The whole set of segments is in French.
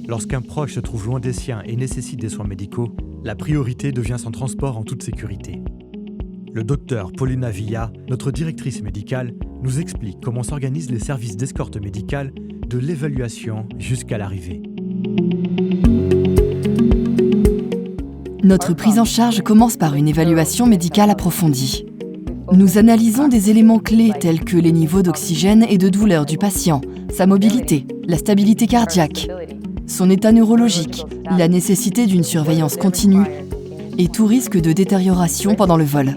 Lorsqu'un proche se trouve loin des siens et nécessite des soins médicaux, la priorité devient son transport en toute sécurité. Le docteur Paulina Villa, notre directrice médicale, nous explique comment s'organisent les services d'escorte médicale de l'évaluation jusqu'à l'arrivée. Notre prise en charge commence par une évaluation médicale approfondie. Nous analysons des éléments clés tels que les niveaux d'oxygène et de douleur du patient, sa mobilité, la stabilité cardiaque, son état neurologique, la nécessité d'une surveillance continue et tout risque de détérioration pendant le vol.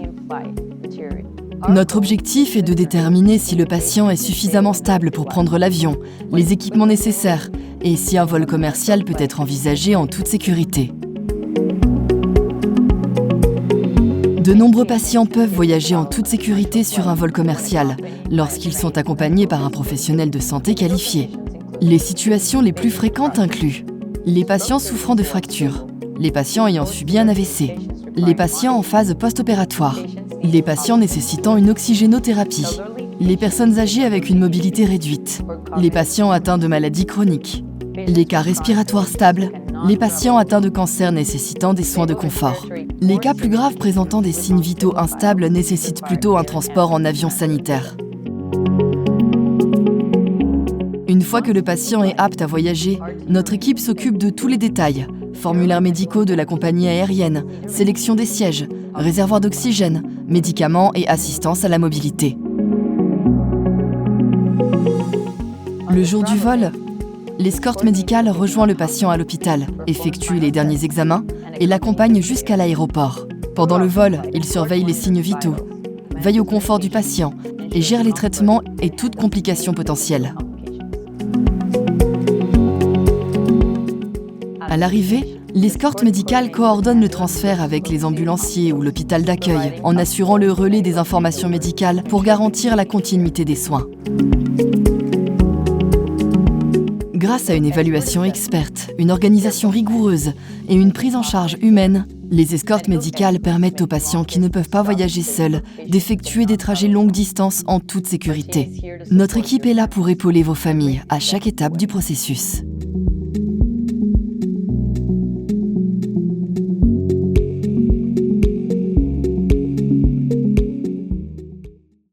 Notre objectif est de déterminer si le patient est suffisamment stable pour prendre l'avion, les équipements nécessaires et si un vol commercial peut être envisagé en toute sécurité. De nombreux patients peuvent voyager en toute sécurité sur un vol commercial lorsqu'ils sont accompagnés par un professionnel de santé qualifié. Les situations les plus fréquentes incluent les patients souffrant de fractures, les patients ayant subi un AVC, les patients en phase post-opératoire, les patients nécessitant une oxygénothérapie, les personnes âgées avec une mobilité réduite, les patients atteints de maladies chroniques, les cas respiratoires stables, les patients atteints de cancer nécessitant des soins de confort. Les cas plus graves présentant des signes vitaux instables nécessitent plutôt un transport en avion sanitaire. Une fois que le patient est apte à voyager, notre équipe s'occupe de tous les détails, formulaires médicaux de la compagnie aérienne, sélection des sièges, réservoir d'oxygène, médicaments et assistance à la mobilité. Le jour du vol, l'escorte médicale rejoint le patient à l'hôpital, effectue les derniers examens et l'accompagne jusqu'à l'aéroport. Pendant le vol, il surveille les signes vitaux, veille au confort du patient et gère les traitements et toute complication potentielle. À l'arrivée, l'escorte médicale coordonne le transfert avec les ambulanciers ou l'hôpital d'accueil en assurant le relais des informations médicales pour garantir la continuité des soins. Grâce à une évaluation experte, une organisation rigoureuse et une prise en charge humaine, les escortes médicales permettent aux patients qui ne peuvent pas voyager seuls d'effectuer des trajets longue distance en toute sécurité. Notre équipe est là pour épauler vos familles à chaque étape du processus.